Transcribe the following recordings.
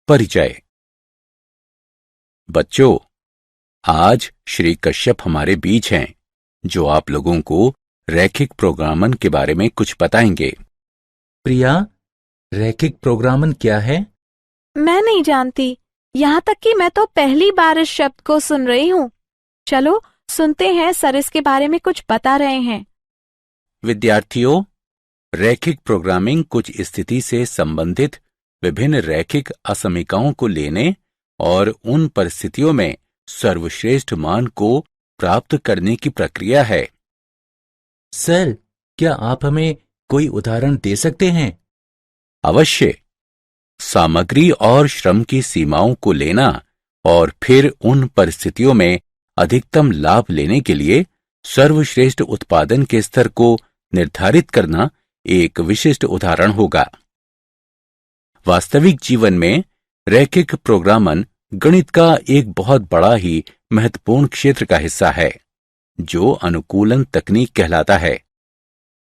परिचय। बच्चों, आज श्री कश्यप हमारे बीच हैं, जो आप लोगों को रैखिक प्रोग्रामन के बारे में कुछ बताएंगे। प्रिया, रैखिक प्रोग्रामन क्या है? मैं नहीं जानती, यहाँ तक कि मैं तो पहली बार इस शब्द को सुन रही हूँ। चलो सुनते हैं, सर इसके बारे में कुछ बता रहे हैं। विद्यार्थियों, रैखिक प्रोग्रामिंग कुछ स्थिति से संबंधित विभिन्न रैखिक असमीकाओं को लेने और उन परिस्थितियों में सर्वश्रेष्ठ मान को प्राप्त करने की प्रक्रिया है। सर, क्या आप हमें कोई उदाहरण दे सकते हैं? अवश्य। सामग्री और श्रम की सीमाओं को लेना और फिर उन परिस्थितियों में अधिकतम लाभ लेने के लिए सर्वश्रेष्ठ उत्पादन के स्तर को निर्धारित करना एक विशिष्ट उदाहरण होगा। वास्तविक जीवन में रैखिक प्रोग्रामन गणित का एक बहुत बड़ा ही महत्वपूर्ण क्षेत्र का हिस्सा है, जो अनुकूलन तकनीक कहलाता है।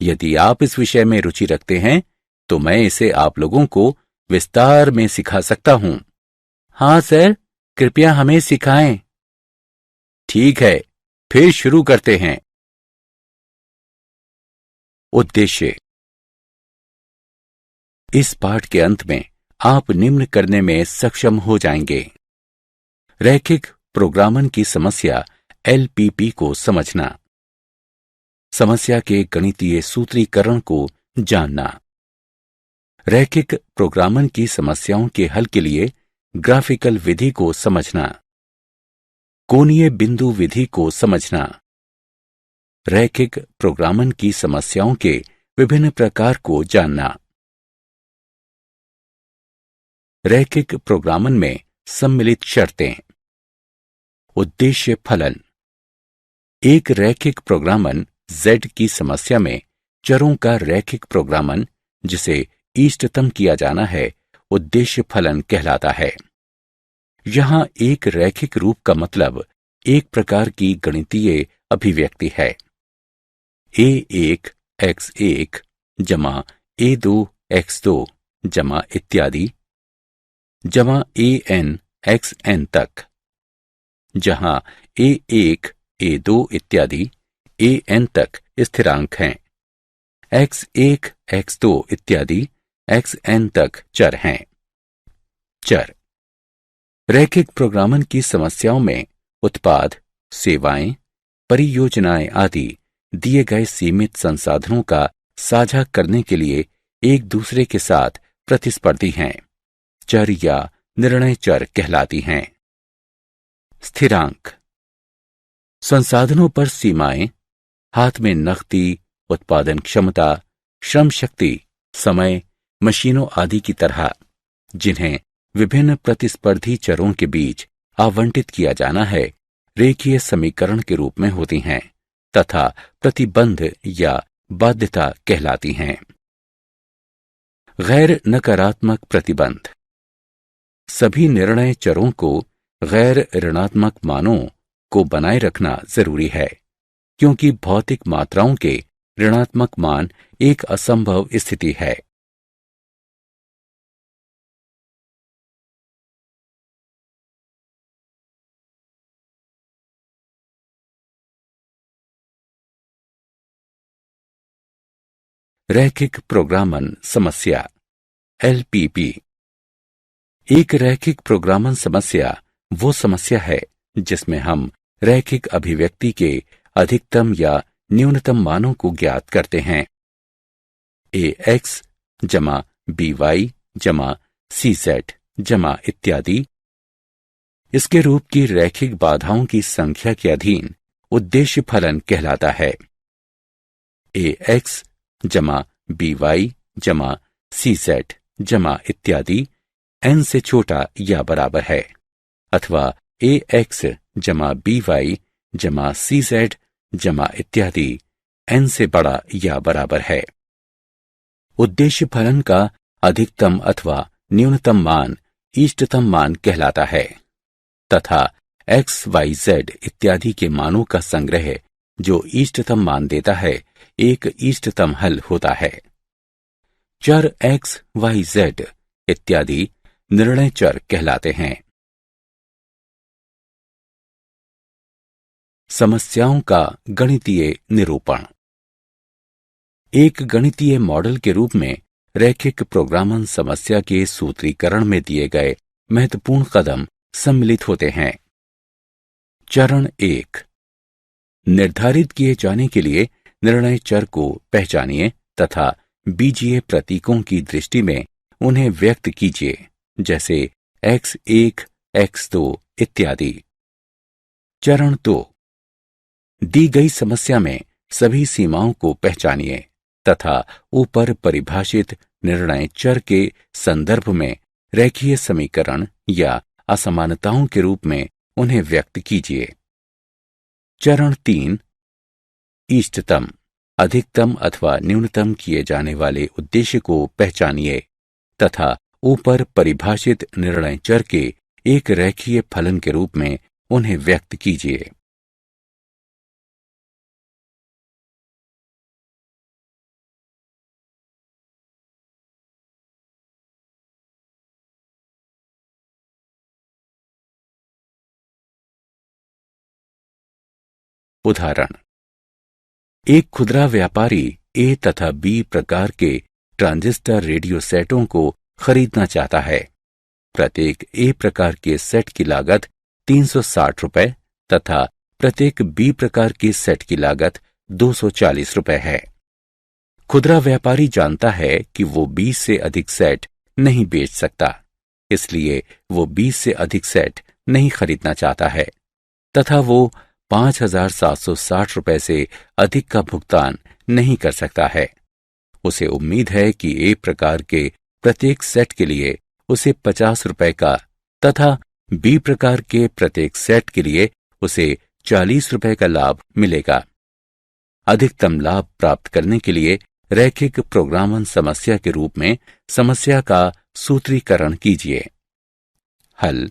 यदि आप इस विषय में रुचि रखते हैं तो मैं इसे आप लोगों को विस्तार में सिखा सकता हूं। हाँ सर, कृपया हमें सिखाएं। ठीक है, फिर शुरू करते हैं। उद्देश्य। इस पाठ के अंत में आप निम्न करने में सक्षम हो जाएंगे। रैखिक प्रोग्रामन की समस्या LPP को समझना, समस्या के गणितीय सूत्रीकरण को जानना, रैखिक प्रोग्रामन की समस्याओं के हल के लिए ग्राफिकल विधि को समझना, कोणीय बिंदु विधि को समझना, रैखिक प्रोग्रामन की समस्याओं के विभिन्न प्रकार को जानना। रैखिक प्रोग्रामन में सम्मिलित शर्तें। उद्देश्य फलन। एक रैखिक प्रोग्रामन Z की समस्या में चरों का रैखिक प्रोग्रामन, जिसे इष्टतम किया जाना है, उद्देश्य फलन कहलाता है। यहां एक रैखिक रूप का मतलब एक प्रकार की गणितीय अभिव्यक्ति है। A1 x1 जमा A2 x2 जमा इत्यादि जमा AN xn तक, जहां A1 A2 इत्यादि AN तक स्थिरांक हैं, x1 x2 इत्यादि xn तक चर हैं। चर। रैखिक प्रोग्रामन की समस्याओं में उत्पाद, सेवाएं, परियोजनाएं आदि दिए गए सीमित संसाधनों का साझा करने के लिए एक दूसरे के साथ प्रतिस्पर्धी हैं। चर या निर्णय चर कहलाती हैं। स्थिरांक। संसाधनों पर सीमाएं, हाथ में नकदी, उत्पादन क्षमता, श्रम शक्ति, समय, मशीनों आदि की तरह, जिन्हें विभिन्न प्रतिस्पर्धी चरों के बीच आवंटित किया जाना है, रेखीय समीकरण के रूप में होती हैं तथा प्रतिबंध या बाध्यता कहलाती हैं। गैर नकारात्मक प्रतिबंध। सभी निर्णय चरों को गैर ऋणात्मक मानों को बनाए रखना जरूरी है, क्योंकि भौतिक मात्राओं के ऋणात्मक मान एक असंभव स्थिति है। रैखिक प्रोग्रामन समस्या LPP। एक रैखिक प्रोग्रामन समस्या वो समस्या है जिसमें हम रैखिक अभिव्यक्ति के अधिकतम या न्यूनतम मानों को ज्ञात करते हैं। AX जमा BY जमा CZ जमा इत्यादि इसके रूप की रैखिक बाधाओं की संख्या के अधीन उद्देश्य फलन कहलाता है। AX जमा BY जमा CZ जमा इत्यादि n से छोटा या बराबर है, अथवा AX जमा BY जमा CZ जमा इत्यादि n से बड़ा या बराबर है। उद्देश्य फलन का अधिकतम अथवा न्यूनतम मान इष्टतम मान कहलाता है तथा x, y, z इत्यादि के मानों का संग्रह जो इष्टतम मान देता है एक इष्टतम हल होता है। चर x, y, z इत्यादि निर्णय चर कहलाते हैं। समस्याओं का गणितीय निरूपण। एक गणितीय मॉडल के रूप में रैखिक प्रोग्रामन समस्या के सूत्रीकरण में दिए गए महत्वपूर्ण कदम सम्मिलित होते हैं। चरण 1, निर्धारित किए जाने के लिए निर्णय चर को पहचानिए तथा बीजीय प्रतीकों की दृष्टि में उन्हें व्यक्त कीजिए, जैसे x1, x2 इत्यादि। चरण 2, दी गई समस्या में सभी सीमाओं को पहचानिए तथा ऊपर परिभाषित निर्णय चर के संदर्भ में रेखीय समीकरण या असमानताओं के रूप में उन्हें व्यक्त कीजिए। चरण 3, इष्टतम, अधिकतम अथवा न्यूनतम किए जाने वाले उद्देश्य को पहचानिए तथा ऊपर परिभाषित निर्णय चर के एक रेखीय फलन के रूप में उन्हें व्यक्त कीजिए। उदाहरण, एक खुदरा व्यापारी ए तथा बी प्रकार के ट्रांजिस्टर रेडियो सेटों को खरीदना चाहता है। प्रत्येक ए प्रकार के सेट की लागत 360 रुपए तथा प्रत्येक बी प्रकार के सेट की लागत 240 रुपए है। खुदरा व्यापारी जानता है कि वो 20 से अधिक सेट नहीं बेच सकता, इसलिए वो 20 से अधिक सेट नहीं खरीदना चाहता है तथा वो 5,760 रुपए से अधिक का भुगतान नहीं कर सकता है। उसे उम्मीद है कि ए प्रकार के प्रत्येक सेट के लिए उसे 50 रुपए का तथा बी प्रकार के प्रत्येक सेट के लिए उसे 40 रुपए का लाभ मिलेगा। अधिकतम लाभ प्राप्त करने के लिए रैखिक प्रोग्रामन समस्या के रूप में समस्या का सूत्रीकरण कीजिए। हल,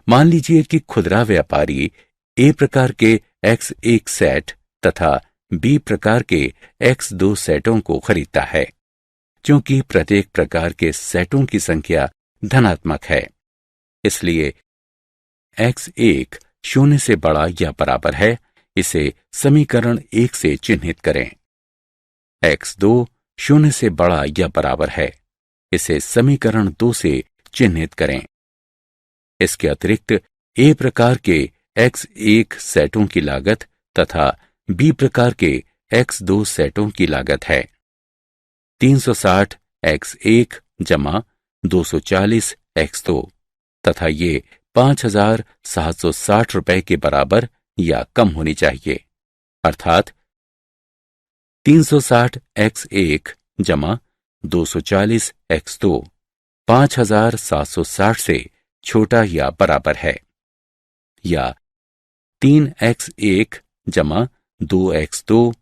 मान लीजिए कि खुदरा व्यापारी ए प्रकार के x1 सेट तथा बी प्रकार के x2 सेटों को खरीदता है। क्योंकि प्रत्येक प्रकार के सेटों की संख्या धनात्मक है, इसलिए x1 0 से बड़ा या बराबर है, इसे समीकरण 1 से चिन्हित करें। x2 0 से बड़ा या बराबर है, इसे समीकरण 2 से चिन्हित करें। इसके अतिरिक्त ए प्रकार के x1 सेटों की लागत तथा बी प्रकार के x2 सेटों की लागत है 360 x1 जमा 240 x2 तथा ये 5,760 रुपए के बराबर या कम होनी चाहिए, अर्थात 360 x1 जमा 240 x2 5,760 से छोटा या बराबर है, या 3x1 जमा 2x2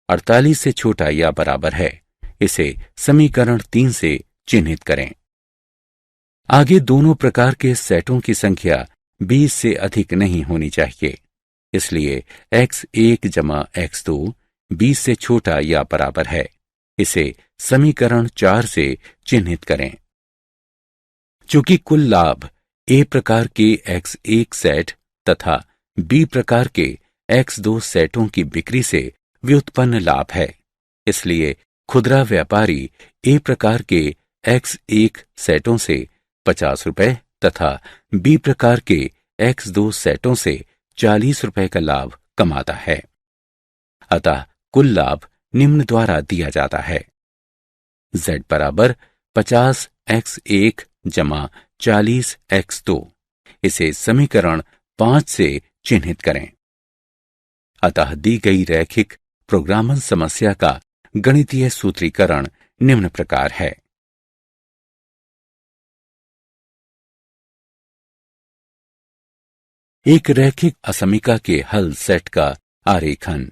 48 से छोटा या बराबर है, इसे समीकरण 3 से चिन्हित करें। आगे दोनों प्रकार के सेटों की संख्या 20 से अधिक नहीं होनी चाहिए, इसलिए x1 जमा x2 20 से छोटा या बराबर है, इसे समीकरण 4 से चिन्हित करें। चूंकि कुल लाभ ए प्रकार के x1 सेट तथा बी प्रकार के x2 सेटों की बिक्री से व्युत्पन्न लाभ है, इसलिए खुदरा व्यापारी ए प्रकार के x1 सेटों से 50 रुपए तथा बी प्रकार के x2 सेटों से 40 रुपए का लाभ कमाता है। अतः कुल लाभ निम्न द्वारा दिया जाता है। z बराबर 50 x1 जमा 40 x2, इसे समीकरण 5 से चिन्हित करें। अतः दी गई रैखिक प्रोग्रामन समस्या का गणितीय सूत्रीकरण निम्न प्रकार है। एक रैखिक असमीका के हल सेट का आरेखन।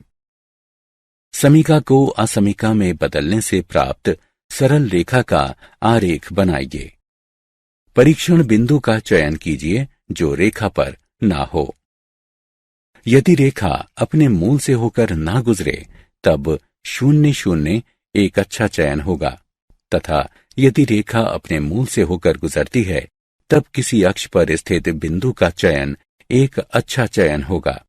समीका को असमीका में बदलने से प्राप्त सरल रेखा का आरेख बनाइए। परीक्षण बिंदु का चयन कीजिए जो रेखा पर ना हो। यदि रेखा अपने मूल से होकर ना गुजरे तब 0 0 एक अच्छा चयन होगा तथा यदि रेखा अपने मूल से होकर गुजरती है तब किसी अक्ष पर स्थित बिंदु का चयन एक अच्छा चयन होगा।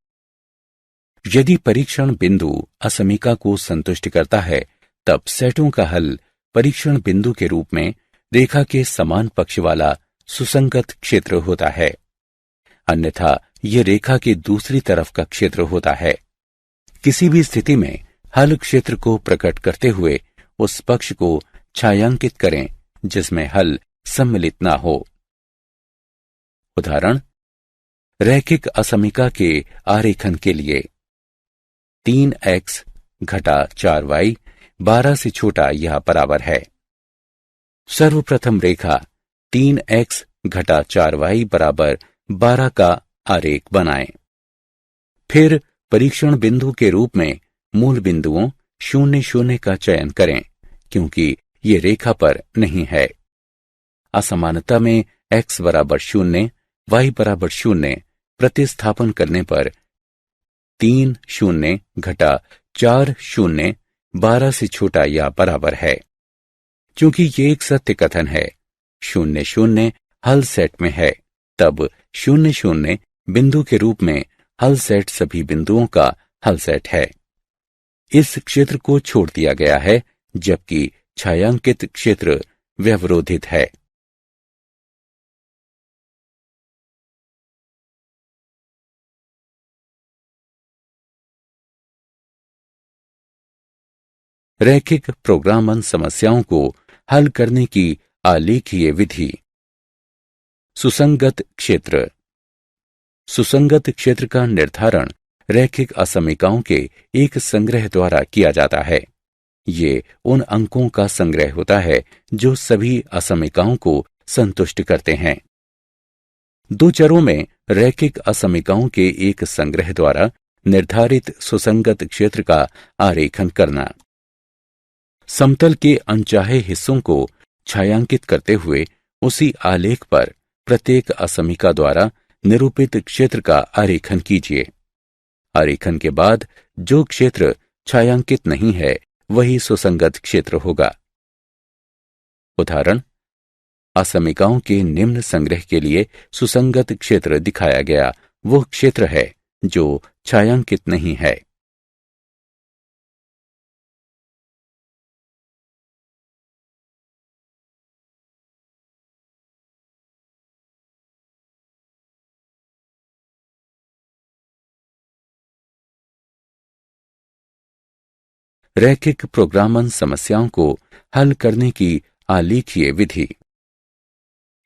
यदि परीक्षण बिंदु असमीका को संतुष्ट करता है तब सेटों का हल परीक्षण बिंदु के रूप में रेखा के समान पक्ष वाला सुसंगत क्षेत्र होता है, अन्यथा यह रेखा के दूसरी तरफ का क्षेत्र होता है। किसी भी स्थिति में हल क्षेत्र को प्रकट करते हुए उस पक्ष को छायांकित करें जिसमें हल सम्मिलित ना हो। उदाहरण, रैखिक असमीका के आरेखन के लिए 3x घटा 4y 12 से छोटा या बराबर है। सर्वप्रथम रेखा 3x घटा 4y बराबर 12 का आरेख बनाएं। फिर परीक्षण बिंदु के रूप में मूल बिंदुओं 0 0 का चयन करें क्योंकि ये रेखा पर नहीं है। असमानता में x बराबर 0, y बराबर 0 प्रतिस्थापन करने पर 3 0 घटा 4 0 12 से छोटा या बराबर है। क्योंकि ये एक सत्य कथन है, 0 0 हल सेट में है, तब 0 0 बिंदु के रूप में हल सेट सभी बिंदुओं का हल सेट है। इस क्षेत्र को छोड़ दिया गया है जबकि छायांकित क्षेत्र व्यवरोधित है। रैखिक प्रोग्रामन समस्याओं को हल करने की आलेखीय विधि। सुसंगत क्षेत्र। सुसंगत क्षेत्र का निर्धारण रैखिक असमीकाओं के एक संग्रह द्वारा किया जाता है। ये उन अंकों का संग्रह होता है जो सभी असमीकाओं को संतुष्ट करते हैं। दो चरों में रैखिक असमीकाओं के एक संग्रह द्वारा निर्धारित सुसंगत क्षेत्र का आरेखन करना। समतल के अनचाहे हिस्सों को छायांकित करते हुए उसी आलेख पर प्रत्येक असमीका द्वारा निरूपित क्षेत्र का आरेखन कीजिए। आरेखन के बाद जो क्षेत्र छायांकित नहीं है वही सुसंगत क्षेत्र होगा। उदाहरण, असमीकाओं के निम्न संग्रह के लिए सुसंगत क्षेत्र दिखाया गया वो क्षेत्र है जो छायांकित नहीं है। रैखिक प्रोग्रामन समस्याओं को हल करने की आलेखीय विधि।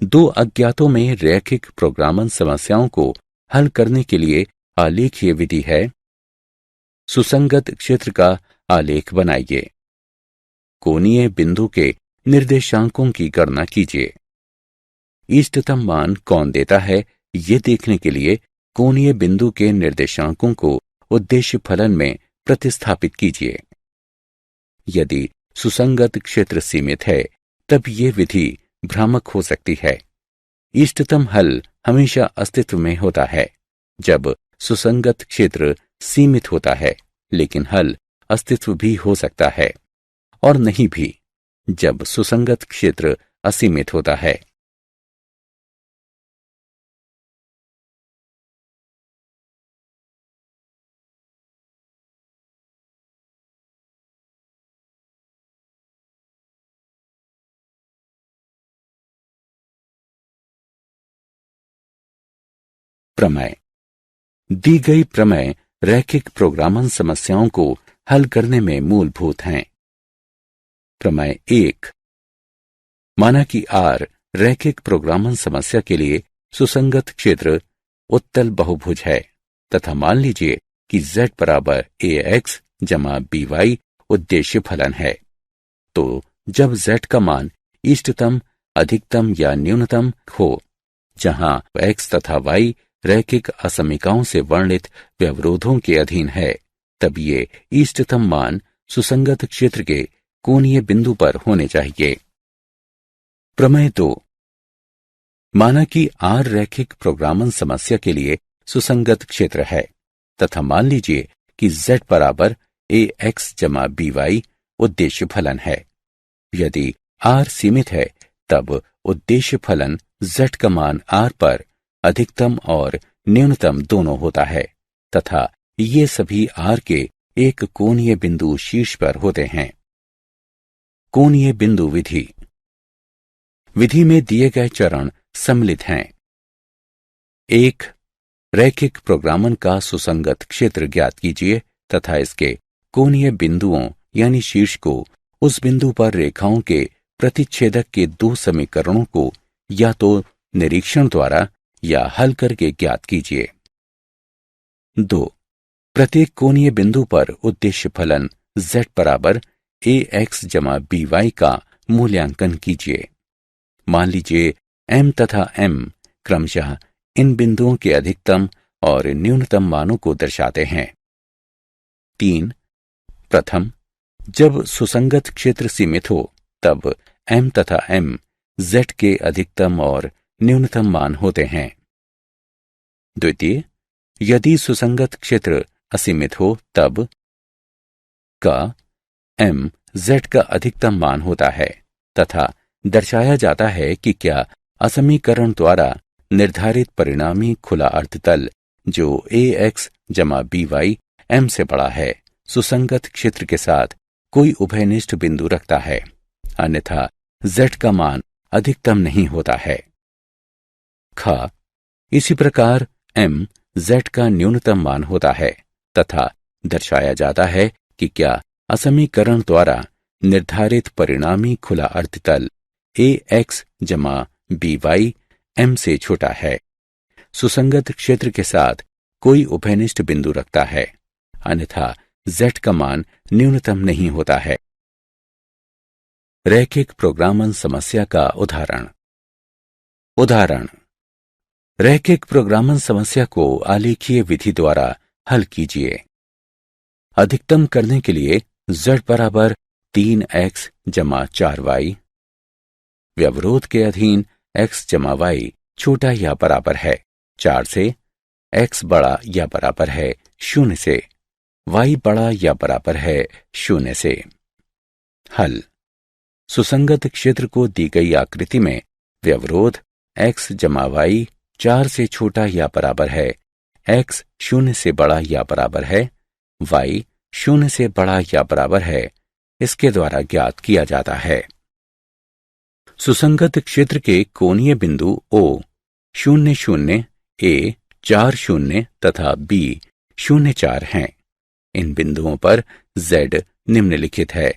दो अज्ञातों में रैखिक प्रोग्रामन समस्याओं को हल करने के लिए आलेखीय विधि है। सुसंगत क्षेत्र का आलेख बनाइए। कोणीय बिंदु के निर्देशांकों की गणना कीजिए। इष्टतम मान कौन देता है ये देखने के लिए कोणीय बिंदु के निर्देशांकों को उद्देश्य फलन में प्रतिस्थापित कीजिए। यदि सुसंगत क्षेत्र सीमित है तब ये विधि भ्रामक हो सकती है। इष्टतम हल हमेशा अस्तित्व में होता है जब सुसंगत क्षेत्र सीमित होता है, लेकिन हल अस्तित्व भी हो सकता है, और नहीं भी जब सुसंगत क्षेत्र असीमित होता है। प्रमेय। दी गई प्रमेय रैखिक प्रोग्रामन समस्याओं को हल करने में मूलभूत हैं। प्रमेय 1। माना कि R रैखिक प्रोग्रामन समस्या के लिए सुसंगत क्षेत्र उत्तल बहुभुज है तथा मान लीजिए कि z बराबर ax जमा by उद्देश्य फलन है। तो जब z का मान इष्टतम, अधिकतम या न्यूनतम हो, जहां x तथा y रैखिक असमीकाओं से वर्णित व्यवरोधों के अधीन है, तब ये इष्टतम मान सुसंगत क्षेत्र के कोणीय बिंदु पर होने चाहिए। प्रमेय 2। माना कि R रैखिक प्रोग्रामन समस्या के लिए सुसंगत क्षेत्र है तथा मान लीजिए कि z बराबर ax जमा by उद्देश्य फलन है। यदि r सीमित है तब उद्देश्य फलन z का मान r पर अधिकतम और न्यूनतम दोनों होता है तथा ये सभी r के एक कोणीय बिंदु शीर्ष पर होते हैं। कोणीय बिंदु विधि। विधि में दिए गए चरण सम्मिलित हैं। 1. रैखिक प्रोग्रामन का सुसंगत क्षेत्र ज्ञात कीजिए तथा इसके कोणीय बिंदुओं यानी शीर्ष को उस बिंदु पर रेखाओं के प्रतिच्छेदक के दो समीकरणों को या तो निरीक्षण द्वारा या हल करके ज्ञात कीजिए। 2. प्रत्येक कोणीय बिंदु पर उद्देश्य फलन z बराबर ax जमा by का मूल्यांकन कीजिए। मान लीजिए m तथा m क्रमशः इन बिंदुओं के अधिकतम और न्यूनतम मानों को दर्शाते हैं। 3. प्रथम, जब सुसंगत क्षेत्र सीमित हो तब m तथा m z के अधिकतम और न्यूनतम मान होते हैं। द्वितीय, यदि सुसंगत क्षेत्र असीमित हो तब का m z का अधिकतम मान होता है तथा दर्शाया जाता है कि क्या असमीकरण द्वारा निर्धारित परिणामी खुला अर्धतल जो ax जमा by m से बड़ा है सुसंगत क्षेत्र के साथ कोई उभयनिष्ठ बिंदु रखता है, अन्यथा z का मान अधिकतम नहीं होता है। ख. इसी प्रकार m z का न्यूनतम मान होता है तथा दर्शाया जाता है कि क्या असमीकरण द्वारा निर्धारित परिणामी खुला अर्धतल ax जमा by m से छोटा है, सुसंगत क्षेत्र के साथ कोई उभयनिष्ठ बिंदु रखता है, अन्यथा z का मान न्यूनतम नहीं होता है। रैखिक प्रोग्रामन समस्या का उदाहरण। उदाहरण: रैखिक प्रोग्रामन समस्या को आलेखीय विधि द्वारा हल कीजिए। अधिकतम करने के लिए z बराबर 3x जमा 4y, व्यवरोध के अधीन x जमा y छोटा या बराबर है 4 से, x बड़ा या बराबर है 0 से, y बड़ा या बराबर है 0 से। हल: सुसंगत क्षेत्र को दी गई आकृति में व्यवरोध x जमा y 4 से छोटा या बराबर है, x 0 से बड़ा या बराबर है, y 0 से बड़ा या बराबर है, इसके द्वारा ज्ञात किया जाता है। सुसंगत क्षेत्र के कोणीय बिंदु O 0 0 A 4 0 तथा B 0 4 हैं। इन बिंदुओं पर Z निम्नलिखित है,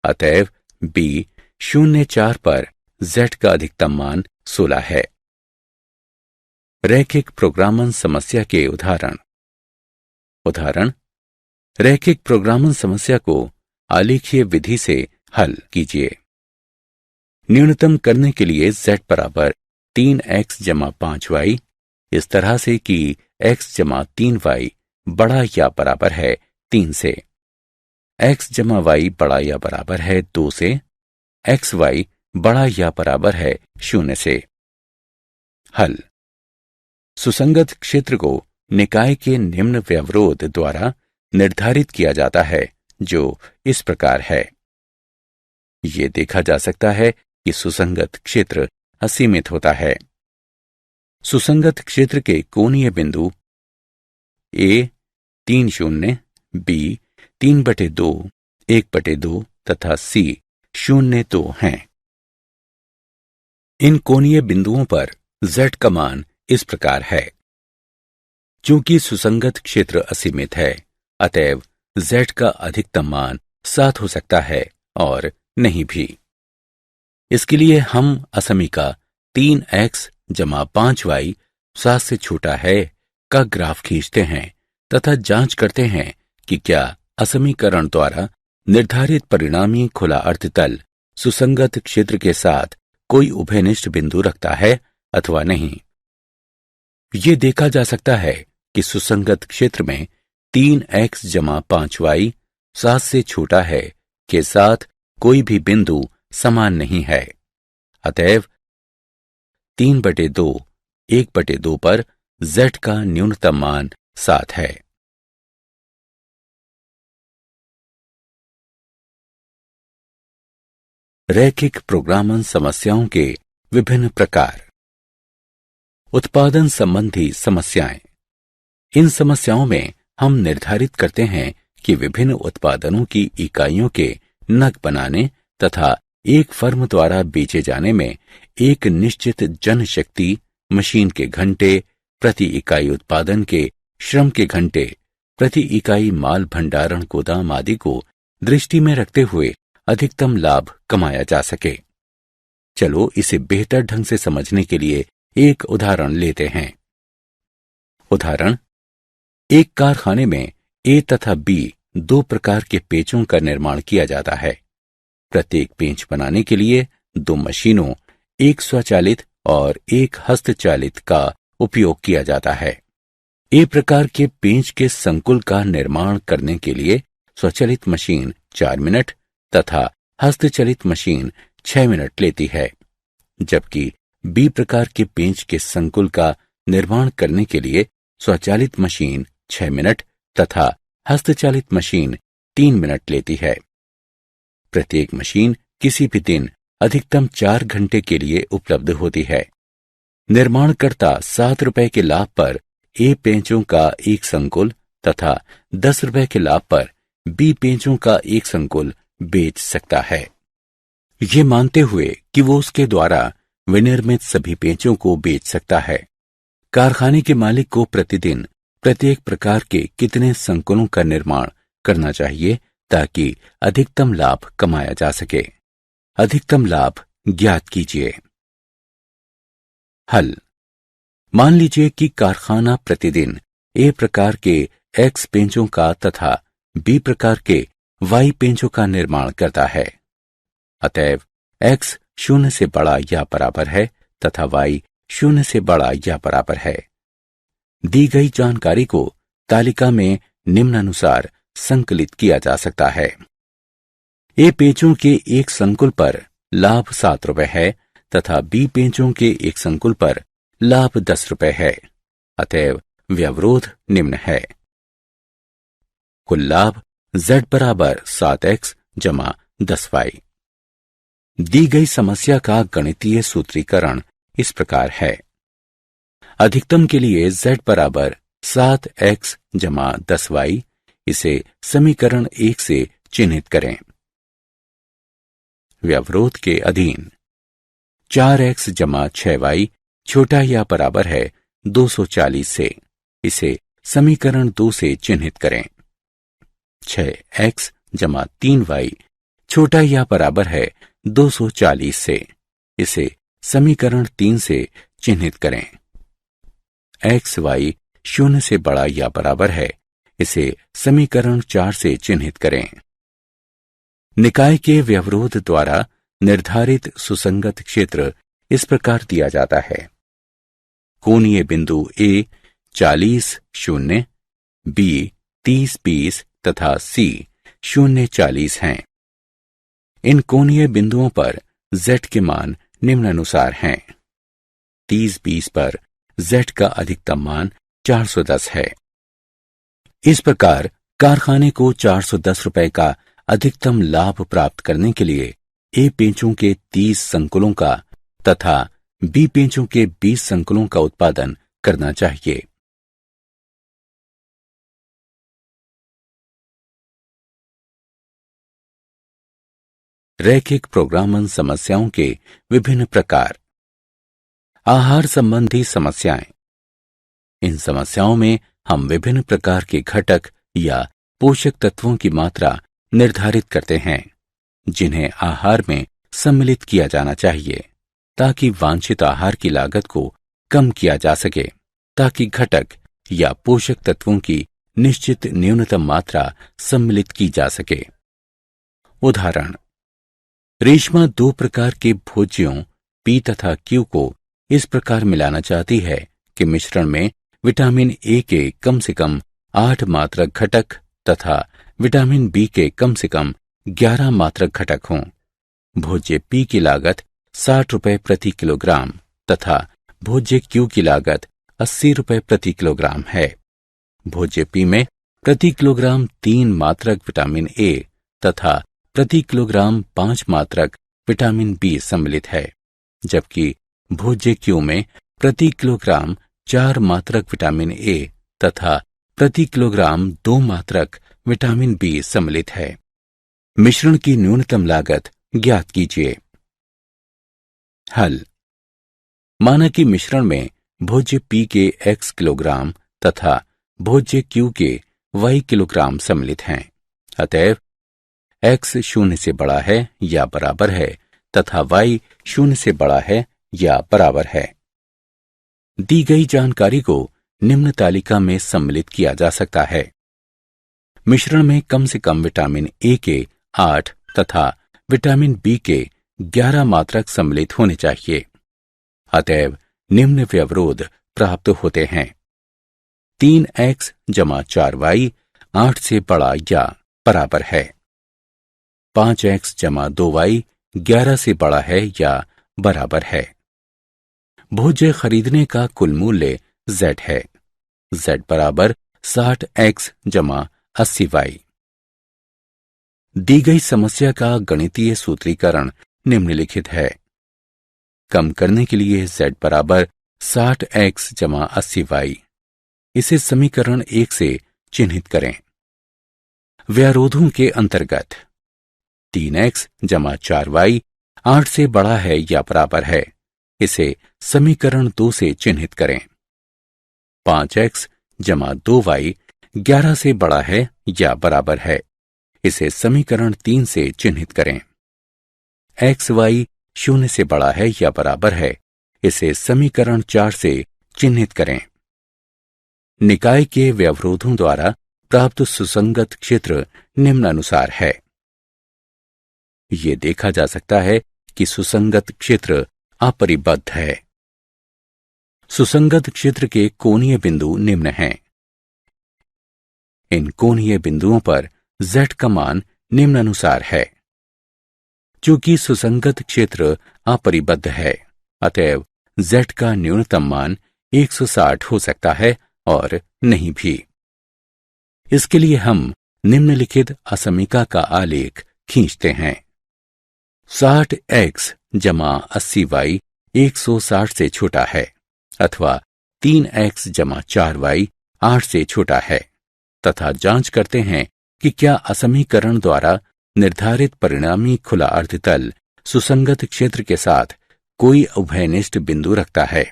अतएव B 0 4 पर Z का अधिकतम मान 16 है। रैखिक प्रोग्रामन समस्या के उदाहरण। उदाहरण: रैखिक प्रोग्रामन समस्या को आलेखीय विधि से हल कीजिए। न्यूनतम करने के लिए z बराबर 3x जमा 5y इस तरह से कि x जमा 3y बड़ा या बराबर है 3 से, x जमा y बड़ा या बराबर है 2 से, xy बड़ा या बराबर है 0 से। हल: सुसंगत क्षेत्र को निकाय के निम्न व्यवरोध द्वारा निर्धारित किया जाता है जो इस प्रकार है। ये देखा जा सकता है कि सुसंगत क्षेत्र असीमित होता है। सुसंगत क्षेत्र के कोणीय बिंदु A 3 0, B 3/2, 1/2 तथा C 0 2 हैं। इन कोणीय बिंदुओं पर Z का मान इस प्रकार है। चूंकि सुसंगत क्षेत्र असीमित है, अतएव Z का अधिकतम मान 7 हो सकता है और नहीं भी। इसके लिए हम असमीका 3x जमा 5y 7 से छोटा है का ग्राफ खींचते हैं तथा जांच करते हैं कि क्या असमीकरण द्वारा निर्धारित परिणामी खुला अर्धतल सुसंगत क्षेत्र के साथ कोई उभयनिष्ठ बिंदु रखता है अथवा नहीं। ये देखा जा सकता है कि सुसंगत क्षेत्र में 3x जमा 5y 7 से छोटा है के साथ कोई भी बिंदु समान नहीं है, अतएव 3/2, 1/2 पर Z का न्यूनतम मान 7 है। रैखिक प्रोग्रामन समस्याओं के विभिन्न प्रकार। उत्पादन संबंधी समस्याएं। इन समस्याओं में हम निर्धारित करते हैं कि विभिन्न उत्पादनों की इकाइयों के नग बनाने तथा एक फर्म द्वारा बेचे जाने में एक निश्चित जनशक्ति, मशीन के घंटे, प्रति इकाई उत्पादन के श्रम के घंटे, प्रति इकाई माल भंडारण गोदाम आदि को दृष्टि में रखते हुए अधिकतम लाभ कमाया जा सके। चलो इसे बेहतर ढंग से समझने के लिए एक उदाहरण लेते हैं। उदाहरण, एक कारखाने में ए तथा बी दो प्रकार के पेंचों का निर्माण किया जाता है। प्रत्येक पेंच बनाने के लिए दो मशीनों, एक स्वचालित और एक हस्तचालित का उपयोग किया जाता है। ए प्रकार के पेंच के संकुल का निर्माण करने के लिए स्वचालित मशीन 4 मिनट तथा हस्तचलित मशीन 6 मिनट लेती है, जबकि बी प्रकार के पेंच के संकुल का निर्माण करने के लिए स्वचालित मशीन 6 मिनट तथा हस्तचालित मशीन 3 मिनट लेती है। प्रत्येक मशीन किसी भी दिन अधिकतम 4 घंटे के लिए उपलब्ध होती है। निर्माणकर्ता 7 रुपए के लाभ पर ए पेंचों का एक संकुल तथा 10 रुपए के लाभ पर बी पेंचों का एक संकुल बेच सकता है, ये मानते हुए कि वो उसके द्वारा विनिर्मित सभी पेंचों को बेच सकता है। कारखाने के मालिक को प्रतिदिन प्रत्येक प्रकार के कितने संकुलों का निर्माण करना चाहिए ताकि अधिकतम लाभ कमाया जा सके। अधिकतम लाभ ज्ञात कीजिए। हल। मान लीजिए कि कारखाना प्रतिदिन ए प्रकार के एक्स पेंचों का तथा बी प्रकार के वाई पेंचों का निर्माण करता है। अतएव एक्स 0 से बड़ा या बराबर है तथा वाई 0 से बड़ा या बराबर है। दी गई जानकारी को तालिका में निम्नानुसार संकलित किया जा सकता है। ए पेंचों के एक संकुल पर लाभ 7 रुपए है तथा बी पेंचों के एक संकुल पर लाभ 10 रुपए है। अतएव व्यवरोध निम्न है। कुल लाभ Z बराबर 7x जमा 10y। दी गई समस्या का गणितीय सूत्रीकरण इस प्रकार है। अधिकतम के लिए Z बराबर 7x जमा 10y, इसे समीकरण 1 से चिन्हित करें। व्यवरोध के अधीन 4x जमा 6y छोटा या बराबर है 240 से, इसे समीकरण 2 से चिन्हित करें। 6x जमा 3y छोटा या बराबर है 240 से, इसे समीकरण 3 से चिन्हित करें। x y 0 से बड़ा या बराबर है, इसे समीकरण 4 से चिन्हित करें। निकाय के व्यवरोध द्वारा निर्धारित सुसंगत क्षेत्र इस प्रकार दिया जाता है। कोणीय बिंदु A 40 0, B 30 20 तथा C 0 40 हैं। इन कोणीय बिंदुओं पर Z के मान निम्नानुसार हैं। 30 20 पर Z का अधिकतम मान 410 है। इस प्रकार कारखाने को 410 रुपए का अधिकतम लाभ प्राप्त करने के लिए ए पेंचों के 30 संकुलों का तथा बी पेंचों के 20 संकुलों का उत्पादन करना चाहिए। रैखिक प्रोग्रामन समस्याओं के विभिन्न प्रकार। आहार संबंधी समस्याएं। इन समस्याओं में हम विभिन्न प्रकार के घटक या पोषक तत्वों की मात्रा निर्धारित करते हैं, जिन्हें आहार में सम्मिलित किया जाना चाहिए ताकि वांछित आहार की लागत को कम किया जा सके, ताकि घटक या पोषक तत्वों की निश्चित न्यूनतम मात्रा सम्मिलित की जा सके। उदाहरण, रेशमा 2 प्रकार के भोज्यों P तथा Q को इस प्रकार मिलाना चाहती है कि मिश्रण में विटामिन A के कम से कम 8 मात्रक घटक तथा विटामिन B के कम से कम 11 मात्रक घटक हों। भोज्य P की लागत 60 रुपए प्रति किलोग्राम तथा भोज्य Q की लागत 80 रुपए प्रति किलोग्राम है। भोज्य P में प्रति किलोग्राम 3 मात्रक विटामिन A तथा प्रति किलोग्राम 5 मात्रक विटामिन बी सम्मिलित है, जबकि भोज्य क्यू में प्रति किलोग्राम 4 मात्रक विटामिन ए तथा प्रति किलोग्राम 2 मात्रक विटामिन बी सम्मिलित है। मिश्रण की न्यूनतम लागत ज्ञात कीजिए। हल। माना कि मिश्रण में भोज्य पी के x किलोग्राम तथा भोज्य क्यू के y किलोग्राम सम्मिलित हैं। अतएव x 0 से बड़ा है या बराबर है तथा y 0 से बड़ा है या बराबर है। दी गई जानकारी को निम्न तालिका में सम्मिलित किया जा सकता है। मिश्रण में कम से कम विटामिन ए के 8 तथा विटामिन बी के 11 मात्रक सम्मिलित होने चाहिए। अतएव निम्न व्यवरोध प्राप्त होते हैं। 3x जमा 4y 8 से बड़ा या बराबर है। 5x जमा 2y 11 से बड़ा है या बराबर है। भोज्य खरीदने का कुल मूल्य z है। z बराबर 60x जमा 80y। दी गई समस्या का गणितीय सूत्रीकरण निम्नलिखित है। कम करने के लिए z बराबर 60x जमा 80y। इसे समीकरण 1 से चिन्हित करें। व्यारोधों के अंतर्गत 3x जमा 4y 8 से बड़ा है या बराबर है। इसे समीकरण 2 से चिन्हित करें। 5x जमा 2y 11 से बड़ा है या बराबर है। इसे समीकरण 3 से चिन्हित करें। xy 0 से बड़ा है या बराबर है। इसे समीकरण 4 से चिन्हित करें। निकाय के व्यवरोधों द्वारा प्राप्त सुसंगत क्षेत्र निम्नानुसार है। ये देखा जा सकता है कि सुसंगत क्षेत्र अपरिबद्ध है। सुसंगत क्षेत्र के कोणीय बिंदु निम्न हैं। इन कोणीय बिंदुओं पर z का मान निम्नानुसार है। चूंकि सुसंगत क्षेत्र अपरिबद्ध है, अतएव z का न्यूनतम मान 160 हो सकता है और नहीं भी। इसके लिए हम निम्नलिखित असमीका का आलेख खींचते हैं। 60x जमा 80y 160 से छोटा है अथवा 3x जमा 4y 8 से छोटा है तथा जांच करते हैं कि क्या असमीकरण द्वारा निर्धारित परिणामी खुला अर्धतल सुसंगत क्षेत्र के साथ कोई उभयनिष्ठ बिंदु रखता है।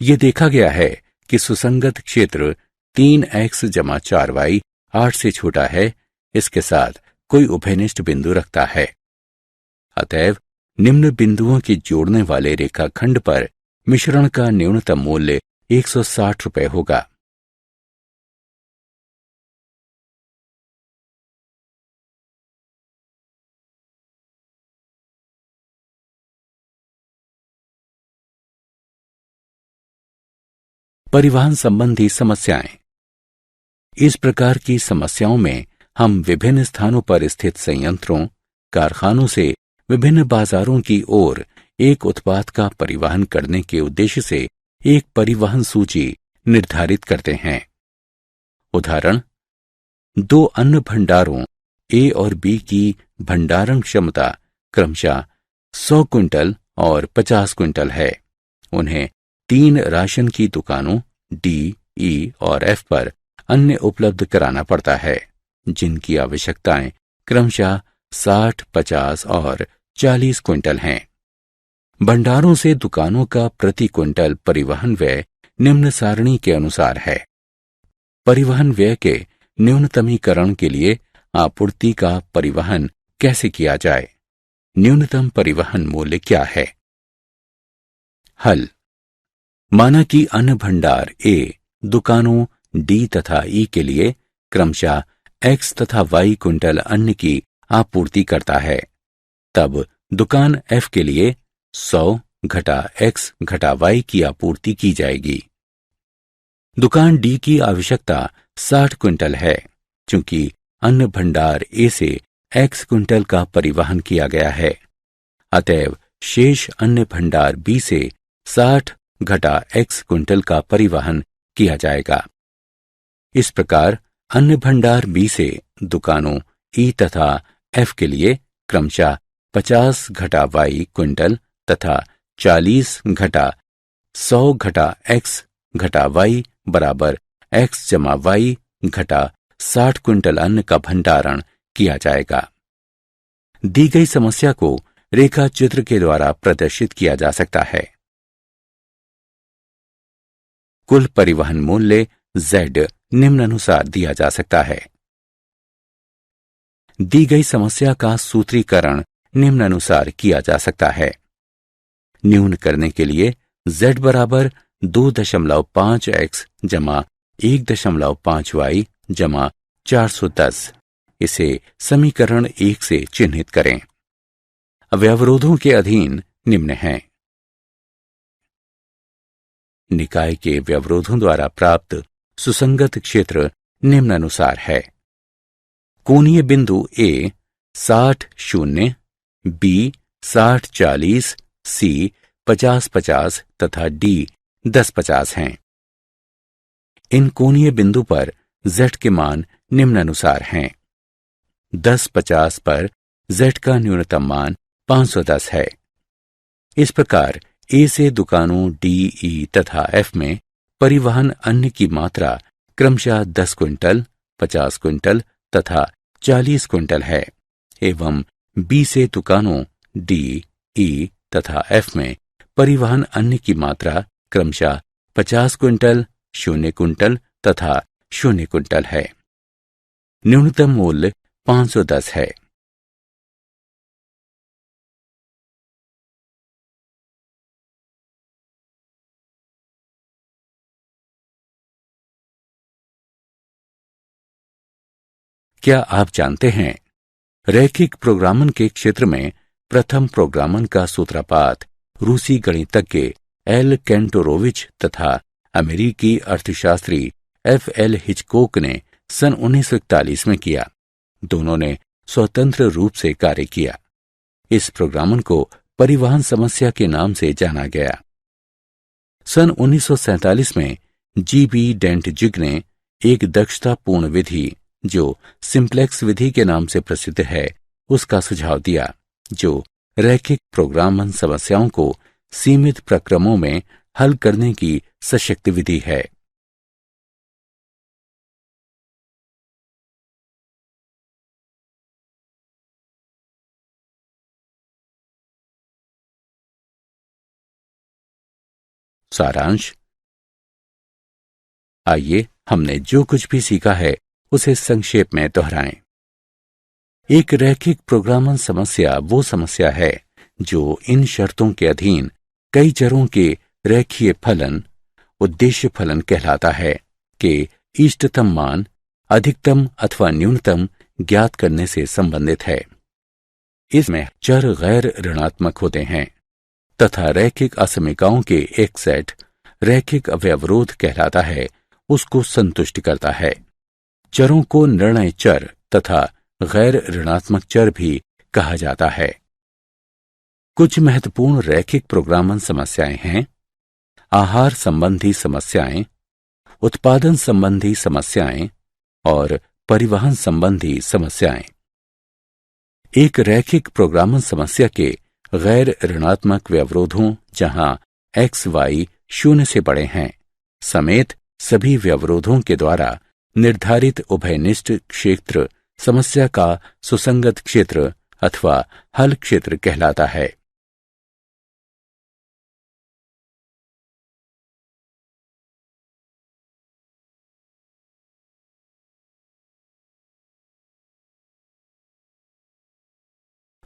यह देखा गया है कि सुसंगत क्षेत्र 3x जमा 4y 8 से छोटा है, इसके साथ कोई उभयनिष्ठ बिंदु रखता है। अतएव निम्न बिंदुओं के जोड़ने वाले रेखाखंड पर मिश्रण का न्यूनतम मूल्य 160 रुपये होगा। परिवहन संबंधी समस्याएं। इस प्रकार की समस्याओं में हम विभिन्न स्थानों पर स्थित संयंत्रों, कारखानों से विभिन्न बाजारों की ओर एक उत्पाद का परिवहन करने के उद्देश्य से एक परिवहन सूची निर्धारित करते हैं। उदाहरण, 2 अन्न भंडारों ए और बी की भंडारण क्षमता क्रमशः 100 क्विंटल और 50 क्विंटल है। उन्हें 3 राशन की दुकानों डी, ई और एफ पर अन्न उपलब्ध कराना पड़ता है, जिनकी आवश्यकताएं क्रमशः 60, 50 और 40 क्विंटल हैं। भंडारों से दुकानों का प्रति क्विंटल परिवहन व्यय निम्न सारणी के अनुसार है। परिवहन व्यय के न्यूनतमीकरण के लिए आपूर्ति का परिवहन कैसे किया जाए? न्यूनतम परिवहन मूल्य क्या है? हल। माना कि अन्न भंडार ए दुकानों डी तथा ई के लिए क्रमशः x तथा y क्विंटल अन्न की आपूर्ति करता है। तब दुकान F के लिए 100 घटा x घटा y की आपूर्ति की जाएगी। दुकान D की आवश्यकता 60 क्विंटल है, चूंकि अन्न भंडार A से x क्विंटल का परिवहन किया गया है। अतएव शेष अन्न भंडार B से 60 घटा x क्विंटल का परिवहन किया जाएगा। इस प्रकार अन्न भंडार B से दुकानों E तथा F के लिए क्रमशः 50 घटा y क्विंटल तथा 40 घटा 100 घटा x घटा y बराबर x जमा y घटा 60 क्विंटल अन्न का भंडारण किया जाएगा। दी गई समस्या को रेखा चित्र के द्वारा प्रदर्शित किया जा सकता है। कुल परिवहन मूल्य Z निम्नानुसार दिया जा सकता है। दी गई समस्या का सूत्रीकरण निम्नानुसार किया जा सकता है। न्यून करने के लिए Z बराबर 2.5x जमा 1.5y जमा 410, इसे समीकरण 1 से चिन्हित करें। व्यवरोधों के अधीन निम्न हैं। निकाय के व्यवरोधों द्वारा प्राप्त सुसंगत क्षेत्र निम्नानुसार है। कोणीय बिंदु A 60-0, B 60-40, C 50-50 तथा D 10-50 हैं। इन कोणीय बिंदु पर Z के मान निम्नानुसार हैं। 10-50 पर Z का न्यूनतम मान 510 है। इस प्रकार A से दुकानों D, E तथा F में परिवहन अन्न की मात्रा क्रमशः 10 क्विंटल, 50 क्विंटल तथा 40 क्विंटल है एवं B से दुकानों D, E तथा F में परिवहन अन्न की मात्रा क्रमशः 50 क्विंटल, 0 क्विंटल तथा 0 क्विंटल है। न्यूनतम मूल्य 510 है। क्या आप जानते हैं, रैखिक प्रोग्रामन के क्षेत्र में प्रथम प्रोग्रामन का सूत्रपात रूसी गणितज्ञ एल कैंटोरोविच तथा अमेरिकी अर्थशास्त्री F.L. हिचकोक ने सन 1941 में किया। दोनों ने स्वतंत्र रूप से कार्य किया। इस प्रोग्रामन को परिवहन समस्या के नाम से जाना गया। सन 1947 में G.B. डेंटजिग ने एक दक्षतापूर्ण विधि जो सिंप्लेक्स विधि के नाम से प्रसिद्ध है उसका सुझाव दिया, जो रैखिक प्रोग्रामन समस्याओं को सीमित प्रक्रमों में हल करने की सशक्त विधि है। सारांश। आइए हमने जो कुछ भी सीखा है उसे संक्षेप में दोहराएं। एक रैखिक प्रोग्रामन समस्या वो समस्या है जो इन शर्तों के अधीन कई चरों के रेखीय फलन, उद्देश्य फलन कहलाता है, कि इष्टतम मान अधिकतम अथवा न्यूनतम ज्ञात करने से संबंधित है। इसमें चर गैर ऋणात्मक होते हैं तथा रैखिक असमीकाओं के एक सेट रैखिक अव्यवरोध कहलाता है, उसको संतुष्ट करता है। चरों को निर्णय चर तथा गैर ऋणात्मक चर भी कहा जाता है। कुछ महत्वपूर्ण रैखिक प्रोग्रामन समस्याएं हैं: आहार संबंधी समस्याएं, उत्पादन संबंधी समस्याएं और परिवहन संबंधी समस्याएं। एक रैखिक प्रोग्रामन समस्या के गैर ऋणात्मक व्यवरोधों जहां x, y 0 से बड़े हैं समेत सभी व्यवरोधों के द्वारा निर्धारित उभयनिष्ठ क्षेत्र समस्या का सुसंगत क्षेत्र अथवा हल क्षेत्र कहलाता है।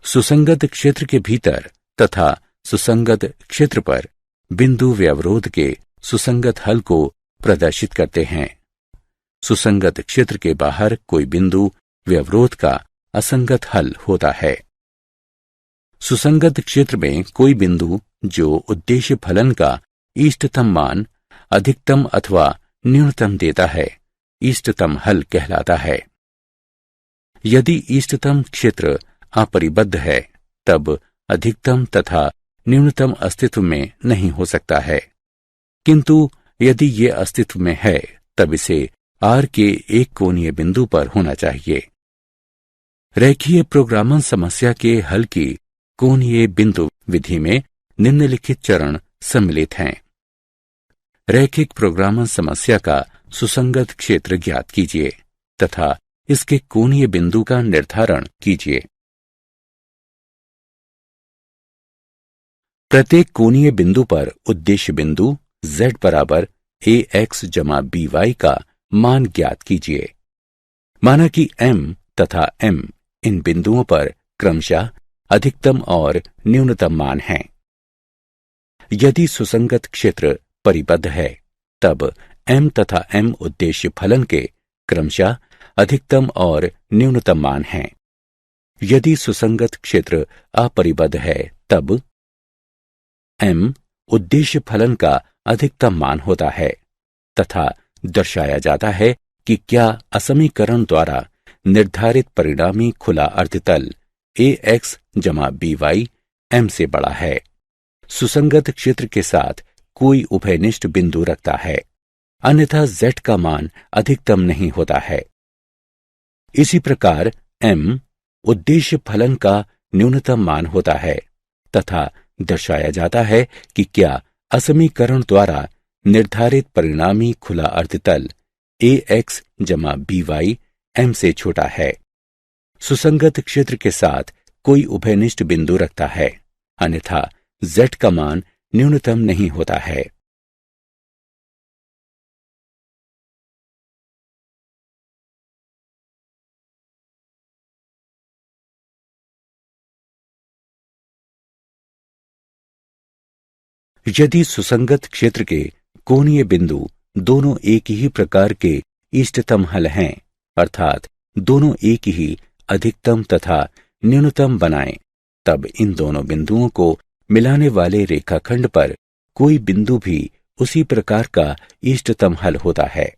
सुसंगत क्षेत्र के भीतर तथा सुसंगत क्षेत्र पर बिंदु व्यवरोध के सुसंगत हल को प्रदर्शित करते हैं। सुसंगत क्षेत्र के बाहर कोई बिंदु व्यवरोध का असंगत हल होता है। सुसंगत क्षेत्र में कोई बिंदु जो उद्देश्य फलन का इष्टतम मान अधिकतम अथवा न्यूनतम देता है, इष्टतम हल कहलाता है। यदि इष्टतम क्षेत्र अपरिबद्ध है तब अधिकतम तथा न्यूनतम अस्तित्व में नहीं हो सकता है, किंतु यदि ये अस्तित्व में है तब इसे R के एक कोणीय बिंदु पर होना चाहिए। रेखीय प्रोग्रामन समस्या के हल की कोणीय बिंदु विधि में निम्नलिखित चरण सम्मिलित हैं। रैखिक प्रोग्रामन समस्या का सुसंगत क्षेत्र ज्ञात कीजिए तथा इसके कोणीय बिंदु का निर्धारण कीजिए। प्रत्येक कोणीय बिंदु पर उद्देश्य बिंदु z बराबर ax जमा by का मान ज्ञात कीजिए। माना कि m तथा m इन बिंदुओं पर क्रमशः अधिकतम और न्यूनतम मान हैं। यदि सुसंगत क्षेत्र परिबद्ध है तब m तथा m उद्देश्य फलन के क्रमशः अधिकतम और न्यूनतम मान हैं। यदि सुसंगत क्षेत्र अपरिबद्ध है तब m उद्देश्य फलन का अधिकतम मान होता है तथा दर्शाया जाता है कि क्या असमीकरण द्वारा निर्धारित परिणामी खुला अर्धतल ax जमा by m से बड़ा है। सुसंगत क्षेत्र के साथ कोई उभयनिष्ठ बिंदु रखता है, अन्यथा z का मान अधिकतम नहीं होता है। इसी प्रकार m उद्देश्य फलन का न्यूनतम मान होता है तथा दर्शाया जाता है कि क्या असमीकरण द्वारा निर्धारित परिणामी खुला अर्धतल ax जमा by m से छोटा है। सुसंगत क्षेत्र के साथ कोई उभयनिष्ठ बिंदु रखता है, अन्यथा z का मान न्यूनतम नहीं होता है। यदि सुसंगत क्षेत्र के कोणीय बिंदु दोनों एक ही प्रकार के इष्टतम हल हैं, अर्थात दोनों एक ही अधिकतम तथा न्यूनतम बनाएं, तब इन दोनों बिंदुओं को मिलाने वाले रेखाखंड पर कोई बिंदु भी उसी प्रकार का इष्टतम हल होता है।